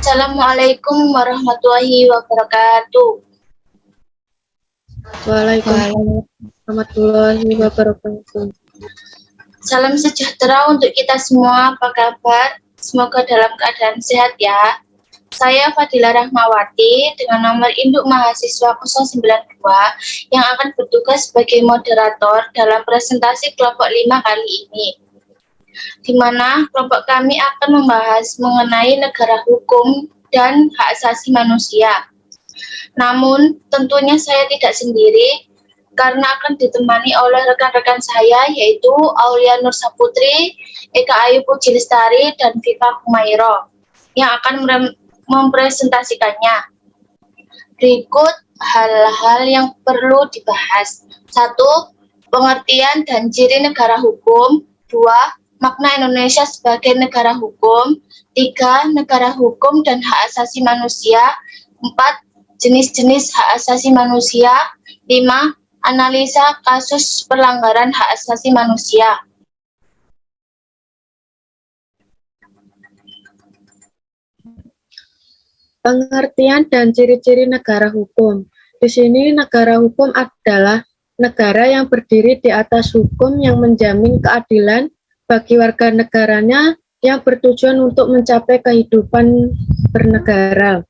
Assalamualaikum warahmatullahi wabarakatuh. Waalaikumsalam warahmatullahi wabarakatuh. Salam sejahtera untuk kita semua. Apa kabar? Semoga dalam keadaan sehat ya. Saya Fadila Rahmawati dengan nomor induk mahasiswa 092 yang akan bertugas sebagai moderator dalam presentasi kelompok 5 kali ini, di mana kelompok kami akan membahas mengenai negara hukum dan hak asasi manusia. Namun, tentunya saya tidak sendiri, karena akan ditemani oleh rekan-rekan saya, yaitu Aulia Nur Saputri, Eka Ayu Puji Lestari, dan Viva Kumairo, yang akan mempresentasikannya. Berikut hal-hal yang perlu dibahas. 1. Pengertian dan ciri negara hukum. 2. Makna Indonesia sebagai negara hukum. 3. Negara hukum dan hak asasi manusia. 4. Jenis-jenis hak asasi manusia. 5. Analisa kasus pelanggaran hak asasi manusia. Pengertian dan ciri-ciri negara hukum. Di sini negara hukum adalah negara yang berdiri di atas hukum yang menjamin keadilan bagi warga negaranya yang bertujuan untuk mencapai kehidupan bernegara.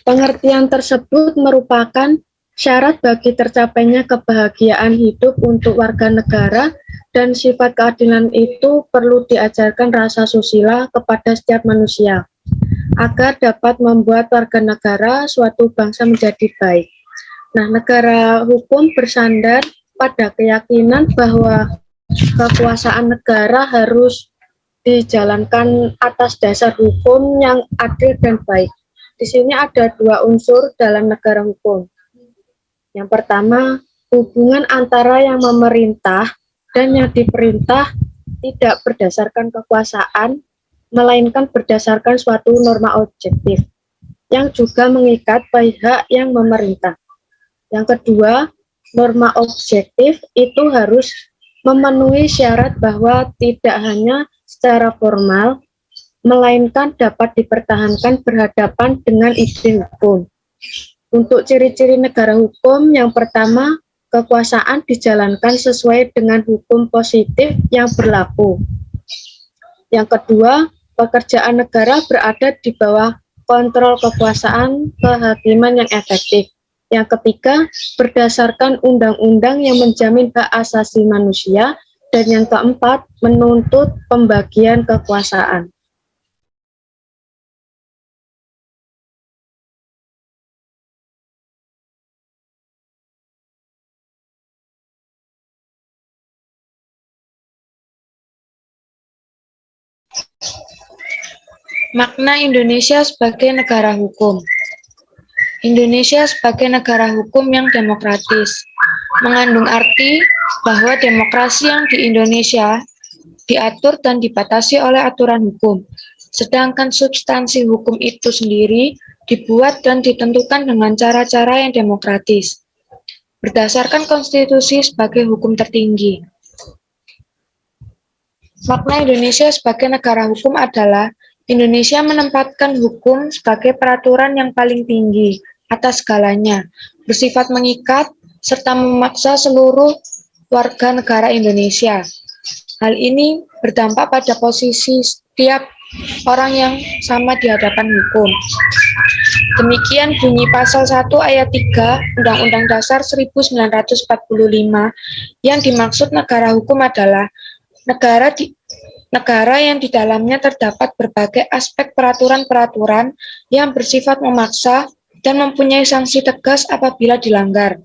Pengertian tersebut merupakan syarat bagi tercapainya kebahagiaan hidup untuk warga negara, dan sifat keadilan itu perlu diajarkan rasa susila kepada setiap manusia, agar dapat membuat warga negara suatu bangsa menjadi baik. Nah, negara hukum bersandar pada keyakinan bahwa kekuasaan negara harus dijalankan atas dasar hukum yang adil dan baik. Di sini ada dua unsur dalam negara hukum. Yang pertama, hubungan antara yang memerintah dan yang diperintah tidak berdasarkan kekuasaan, melainkan berdasarkan suatu norma objektif yang juga mengikat pihak yang memerintah. Yang kedua, norma objektif itu harus memenuhi syarat bahwa tidak hanya secara formal, melainkan dapat dipertahankan berhadapan dengan ide hukum. Untuk ciri-ciri negara hukum, yang pertama, kekuasaan dijalankan sesuai dengan hukum positif yang berlaku. Yang kedua, pekerjaan negara berada di bawah kontrol kekuasaan kehakiman yang efektif. Yang ketiga, berdasarkan undang-undang yang menjamin hak asasi manusia. Dan yang keempat, menuntut pembagian kekuasaan. Makna Indonesia sebagai negara hukum. Indonesia sebagai negara hukum yang demokratis mengandung arti bahwa demokrasi yang di Indonesia diatur dan dibatasi oleh aturan hukum, sedangkan substansi hukum itu sendiri dibuat dan ditentukan dengan cara-cara yang demokratis, berdasarkan konstitusi sebagai hukum tertinggi. Makna Indonesia sebagai negara hukum adalah Indonesia menempatkan hukum sebagai peraturan yang paling tinggi atas segalanya, bersifat mengikat serta memaksa seluruh warga negara Indonesia. Hal ini berdampak pada posisi setiap orang yang sama di hadapan hukum. Demikian bunyi pasal 1 ayat 3 Undang-Undang Dasar 1945 yang dimaksud negara hukum adalah negara yang di dalamnya terdapat berbagai aspek peraturan-peraturan yang bersifat memaksa dan mempunyai sanksi tegas apabila dilanggar.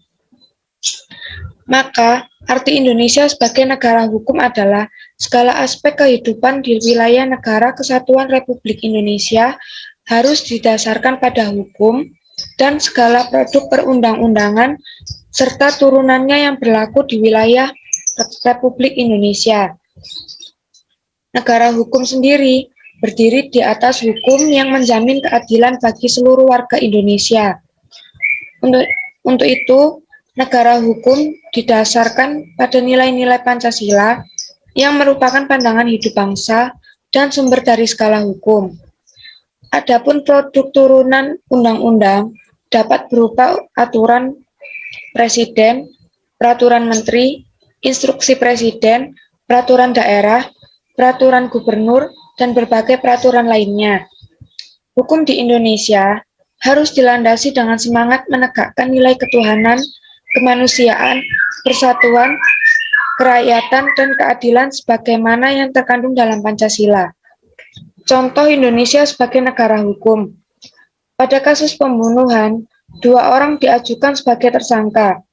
Maka, arti Indonesia sebagai negara hukum adalah segala aspek kehidupan di wilayah negara kesatuan Republik Indonesia harus didasarkan pada hukum, dan segala produk perundang-undangan serta turunannya yang berlaku di wilayah Republik Indonesia. Negara hukum sendiri berdiri di atas hukum yang menjamin keadilan bagi seluruh warga Indonesia. Untuk itu, negara hukum didasarkan pada nilai-nilai Pancasila yang merupakan pandangan hidup bangsa dan sumber dari segala hukum. Adapun produk turunan undang-undang dapat berupa aturan presiden, peraturan menteri, instruksi presiden, peraturan daerah, peraturan gubernur, dan berbagai peraturan lainnya. Hukum di Indonesia harus dilandasi dengan semangat menegakkan nilai ketuhanan, kemanusiaan, persatuan, kerakyatan, dan keadilan sebagaimana yang terkandung dalam Pancasila. Contoh Indonesia sebagai negara hukum. Pada kasus pembunuhan, 2 orang diajukan sebagai tersangka.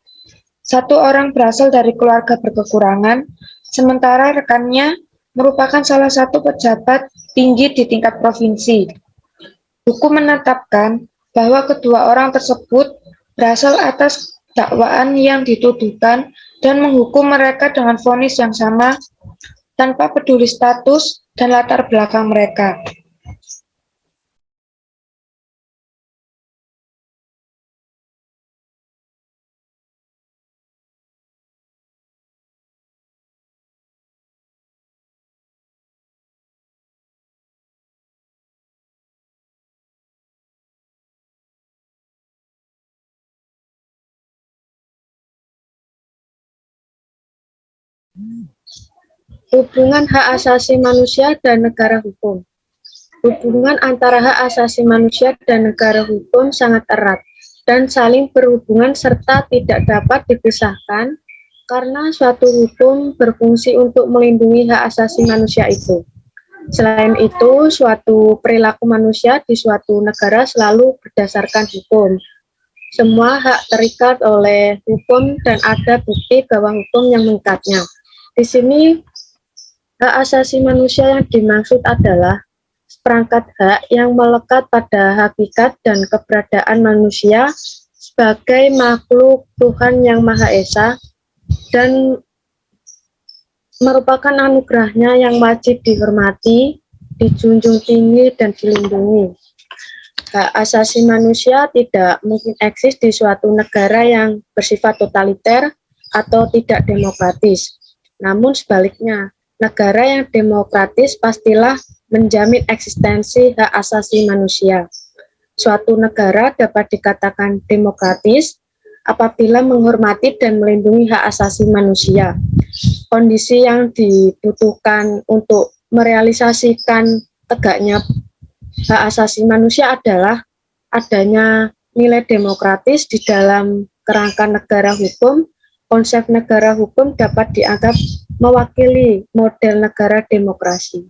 1 orang berasal dari keluarga berkekurangan, sementara rekannya merupakan salah satu pejabat tinggi di tingkat provinsi. Hukum menetapkan bahwa kedua orang tersebut berasal atas dakwaan yang dituduhkan dan menghukum mereka dengan vonis yang sama tanpa peduli status dan latar belakang mereka. Hubungan hak asasi manusia dan negara hukum. Hubungan antara hak asasi manusia dan negara hukum sangat erat dan saling berhubungan serta tidak dapat dipisahkan karena suatu hukum berfungsi untuk melindungi hak asasi manusia itu. Selain itu, suatu perilaku manusia di suatu negara selalu berdasarkan hukum. Semua hak terikat oleh hukum dan ada bukti bahwa hukum yang mengikatnya. Di sini, hak asasi manusia yang dimaksud adalah seperangkat hak yang melekat pada hakikat dan keberadaan manusia sebagai makhluk Tuhan yang Maha Esa dan merupakan anugerahnya yang wajib dihormati, dijunjung tinggi, dan dilindungi. Hak asasi manusia tidak mungkin eksis di suatu negara yang bersifat totaliter atau tidak demokratis. Namun sebaliknya, negara yang demokratis pastilah menjamin eksistensi hak asasi manusia. Suatu negara dapat dikatakan demokratis apabila menghormati dan melindungi hak asasi manusia. Kondisi yang dibutuhkan untuk merealisasikan tegaknya hak asasi manusia adalah adanya nilai demokratis di dalam kerangka negara hukum. Konsep negara hukum dapat dianggap mewakili model negara demokrasi.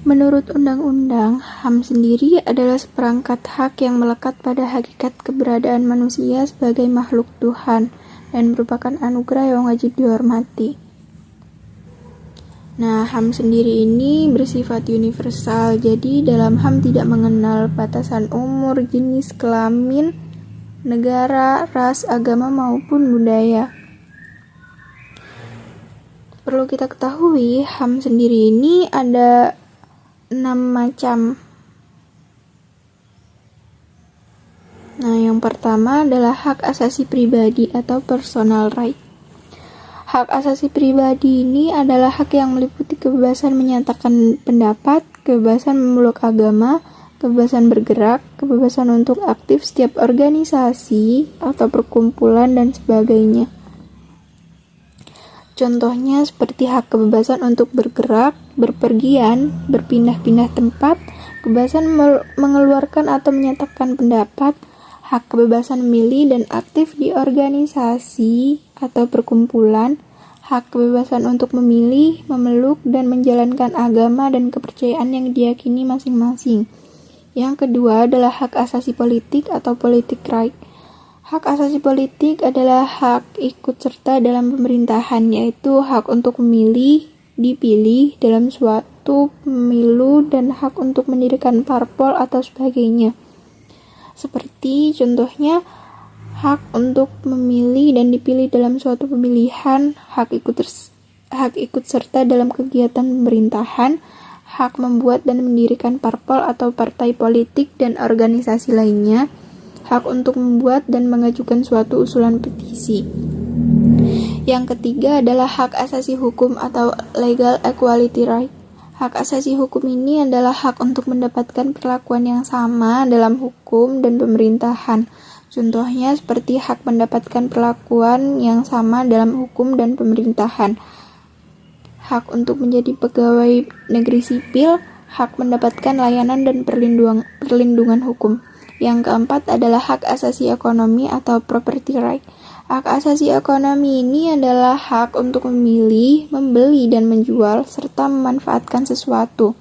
Menurut Undang-Undang, HAM sendiri adalah seperangkat hak yang melekat pada hakikat keberadaan manusia sebagai makhluk Tuhan dan merupakan anugerah yang wajib dihormati. Nah, HAM sendiri ini bersifat universal, jadi dalam HAM tidak mengenal batasan umur, jenis kelamin, negara, ras, agama, maupun budaya. Perlu kita ketahui, HAM sendiri ini ada 6 macam. Nah, yang pertama adalah hak asasi pribadi atau personal right. Hak asasi pribadi ini adalah hak yang meliputi kebebasan menyatakan pendapat, kebebasan memeluk agama, kebebasan bergerak, kebebasan untuk aktif setiap organisasi atau perkumpulan, dan sebagainya. Contohnya seperti hak kebebasan untuk bergerak, berpergian, berpindah-pindah tempat, kebebasan mengeluarkan atau menyatakan pendapat, hak kebebasan memilih dan aktif di organisasi atau perkumpulan, hak kebebasan untuk memilih, memeluk, dan menjalankan agama dan kepercayaan yang diyakini masing-masing. Yang kedua adalah hak asasi politik atau politic right. Hak asasi politik adalah hak ikut serta dalam pemerintahan, yaitu hak untuk memilih, dipilih dalam suatu pemilu, dan hak untuk mendirikan parpol atau sebagainya. Seperti contohnya, hak untuk memilih dan dipilih dalam suatu pemilihan, hak ikut serta dalam kegiatan pemerintahan, hak membuat dan mendirikan parpol atau partai politik dan organisasi lainnya, hak untuk membuat dan mengajukan suatu usulan petisi. Yang ketiga adalah hak asasi hukum atau legal equality right. Hak asasi hukum ini adalah hak untuk mendapatkan perlakuan yang sama dalam hukum dan pemerintahan. Contohnya seperti hak mendapatkan perlakuan yang sama dalam hukum dan pemerintahan. Hak untuk menjadi pegawai negeri sipil, hak mendapatkan layanan dan perlindungan hukum. Yang keempat adalah hak asasi ekonomi atau property right. Hak asasi ekonomi ini adalah hak untuk memilih, membeli, dan menjual, serta memanfaatkan sesuatu.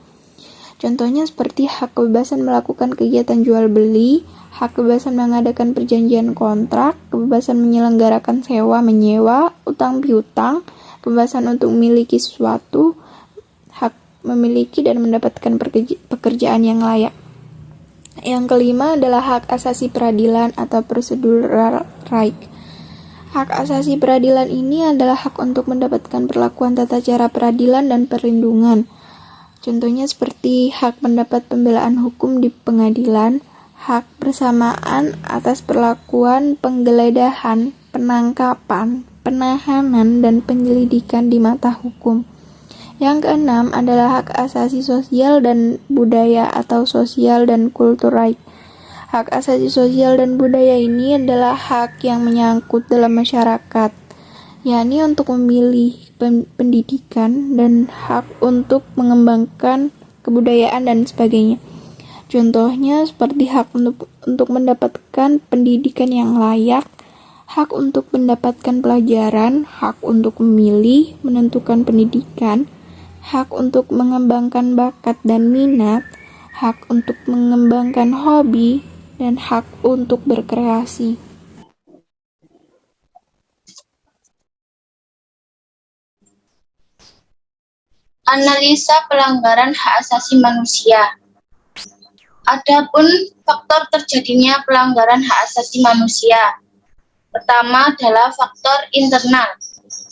Contohnya seperti hak kebebasan melakukan kegiatan jual-beli, hak kebebasan mengadakan perjanjian kontrak, kebebasan menyelenggarakan sewa-menyewa, utang piutang, kebebasan untuk memiliki sesuatu, hak memiliki dan mendapatkan pekerjaan yang layak. Yang kelima adalah hak asasi peradilan atau procedural right. Hak asasi peradilan ini adalah hak untuk mendapatkan perlakuan tata cara peradilan dan perlindungan. Contohnya seperti hak mendapat pembelaan hukum di pengadilan, hak bersamaan atas perlakuan penggeledahan, penangkapan, penahanan, dan penyelidikan di mata hukum. Yang keenam adalah hak asasi sosial dan budaya atau social dan cultural right. Hak asasi sosial dan budaya ini adalah hak yang menyangkut dalam masyarakat, yakni untuk memilih pendidikan dan hak untuk mengembangkan kebudayaan dan sebagainya. Contohnya seperti hak untuk mendapatkan pendidikan yang layak, hak untuk mendapatkan pelajaran, hak untuk memilih, menentukan pendidikan, hak untuk mengembangkan bakat dan minat, hak untuk mengembangkan hobi, dan hak untuk berkreasi. Analisa pelanggaran hak asasi manusia. Adapun faktor terjadinya pelanggaran hak asasi manusia. Pertama adalah faktor internal.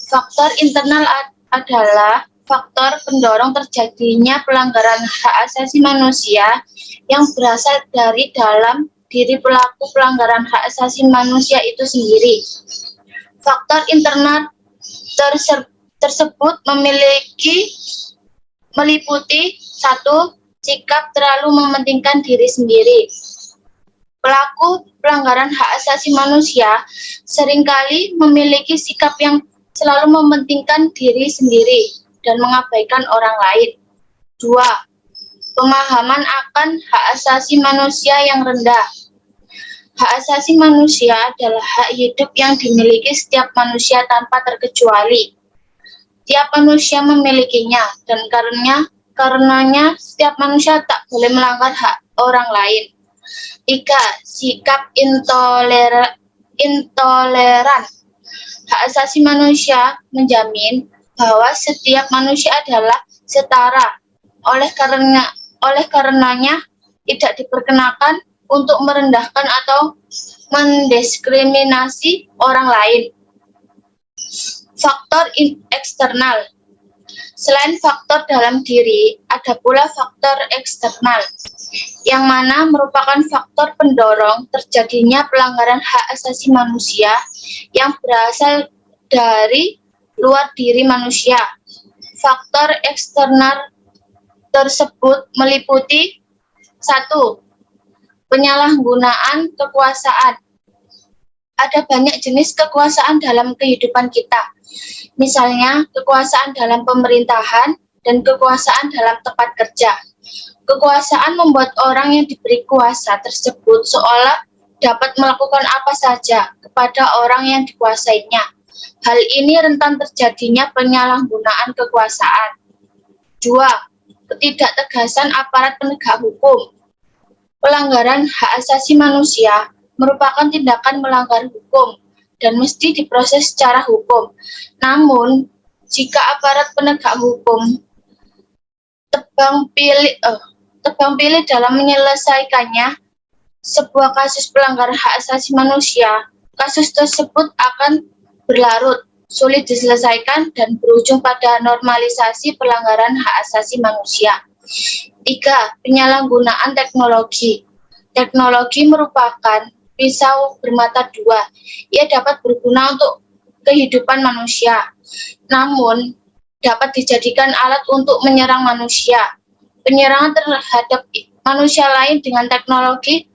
Faktor internal adalah faktor pendorong terjadinya pelanggaran hak asasi manusia yang berasal dari dalam diri pelaku pelanggaran hak asasi manusia itu sendiri. Faktor internal tersebut meliputi 1. Sikap terlalu mementingkan diri sendiri. Pelaku pelanggaran hak asasi manusia seringkali memiliki sikap yang selalu mementingkan diri sendiri dan mengabaikan orang lain. 2. Pemahaman akan hak asasi manusia yang rendah. Hak asasi manusia adalah hak hidup yang dimiliki setiap manusia tanpa terkecuali. Tiap manusia memilikinya dan karenanya setiap manusia tak boleh melanggar hak orang lain. 3. Sikap intoleran. Hak asasi manusia menjamin bahwa setiap manusia adalah setara. Oleh karenanya tidak diperkenakan untuk merendahkan atau mendiskriminasi orang lain. Faktor eksternal. Selain faktor dalam diri, ada pula faktor eksternal, yang mana merupakan faktor pendorong terjadinya pelanggaran hak asasi manusia yang berasal dari luar diri manusia. Faktor eksternal tersebut meliputi 1. Penyalahgunaan kekuasaan. Ada banyak jenis kekuasaan dalam kehidupan kita. Misalnya, kekuasaan dalam pemerintahan dan kekuasaan dalam tempat kerja. Kekuasaan membuat orang yang diberi kuasa tersebut seolah dapat melakukan apa saja kepada orang yang dikuasainya. Hal ini rentan terjadinya penyalahgunaan kekuasaan. 2. Ketidaktegasan aparat penegak hukum. Pelanggaran hak asasi manusia merupakan tindakan melanggar hukum dan mesti diproses secara hukum. Namun, jika aparat penegak hukum tebang pilih dalam menyelesaikannya sebuah kasus pelanggaran hak asasi manusia, kasus tersebut akan berlarut, sulit diselesaikan, dan berujung pada normalisasi pelanggaran hak asasi manusia. 3. Penyalahgunaan teknologi. Teknologi merupakan pisau bermata dua. Ia dapat berguna untuk kehidupan manusia, namun dapat dijadikan alat untuk menyerang manusia. Penyerangan terhadap manusia lain dengan teknologi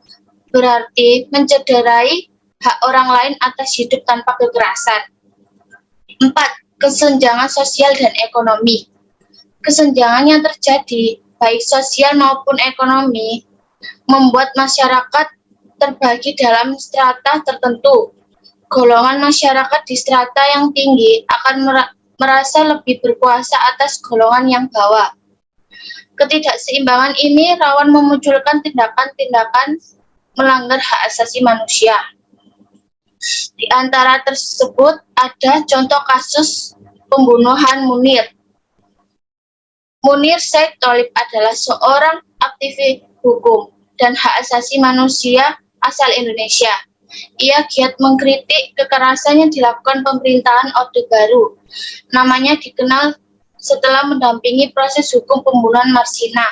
berarti mencederai hak orang lain atas hidup tanpa kekerasan. 4. Kesenjangan sosial dan ekonomi. Kesenjangan yang terjadi, baik sosial maupun ekonomi, membuat masyarakat terbagi dalam strata tertentu. Golongan masyarakat di strata yang tinggi akan merasa lebih berkuasa atas golongan yang bawah. Ketidakseimbangan ini rawan memunculkan tindakan-tindakan melanggar hak asasi manusia. Di antara tersebut ada contoh kasus pembunuhan Munir. Munir Said Tholib adalah seorang aktivis hukum dan hak asasi manusia asal Indonesia. Ia giat mengkritik kekerasan yang dilakukan pemerintahan Orde Baru. Namanya dikenal setelah mendampingi proses hukum pembunuhan Marsina,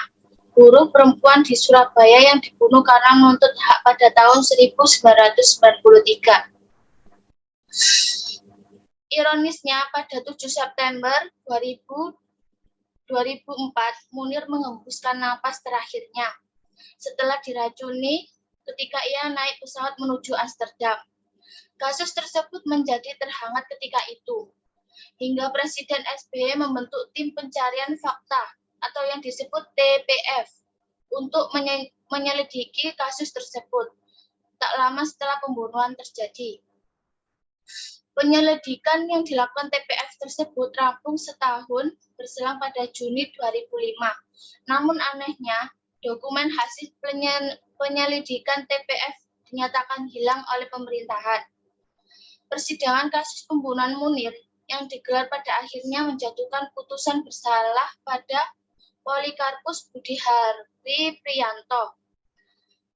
buruh perempuan di Surabaya yang dibunuh karena menuntut hak pada tahun 1993. Ironisnya, pada 7 September 2004, Munir mengembuskan napas terakhirnya setelah diracuni ketika ia naik pesawat menuju Amsterdam. Kasus tersebut menjadi terhangat ketika itu, hingga Presiden SBY membentuk tim pencarian fakta atau yang disebut TPF untuk menyelidiki kasus tersebut. Tak lama setelah pembunuhan terjadi, penyelidikan yang dilakukan TPF tersebut rampung setahun berselang pada Juni 2005. Namun anehnya, dokumen hasil penyelidikan TPF dinyatakan hilang oleh pemerintahan. Persidangan kasus pembunuhan Munir yang digelar pada akhirnya menjatuhkan putusan bersalah pada Polikarpus Budihari Priyanto.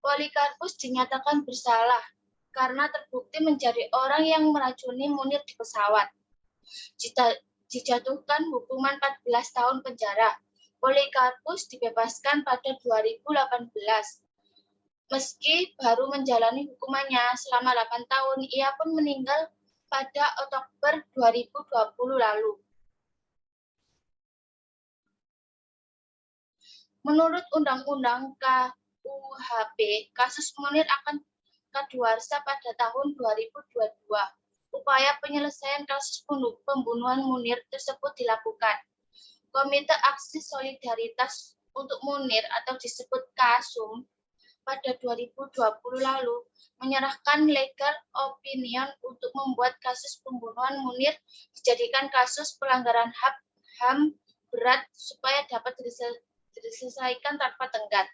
Polikarpus dinyatakan bersalah karena terbukti menjadi orang yang meracuni Munir di pesawat. Dijatuhkan hukuman 14 tahun penjara. Polikarpus dibebaskan pada 2018. Meski baru menjalani hukumannya selama 8 tahun, ia pun meninggal pada Oktober 2020 lalu. Menurut Undang-Undang KUHP, kasus Munir akan kadaluarsa pada tahun 2022. Upaya penyelesaian kasus pembunuhan Munir tersebut dilakukan. Komite Aksi Solidaritas untuk Munir atau disebut KASUM pada 2020 lalu menyerahkan legal opinion untuk membuat kasus pembunuhan Munir dijadikan kasus pelanggaran HAM berat supaya dapat diselesaikan tanpa tenggat.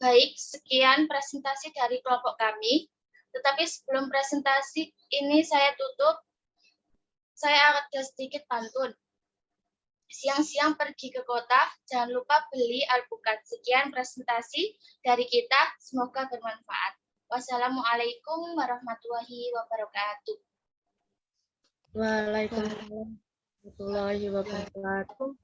Baik, sekian presentasi dari kelompok kami. Tetapi sebelum presentasi ini saya tutup, saya ada sedikit pantun. Siang-siang pergi ke kota, jangan lupa beli alpukat. Sekian presentasi dari kita, semoga bermanfaat. Wassalamualaikum warahmatullahi wabarakatuh. Waalaikumsalam warahmatullahi wabarakatuh.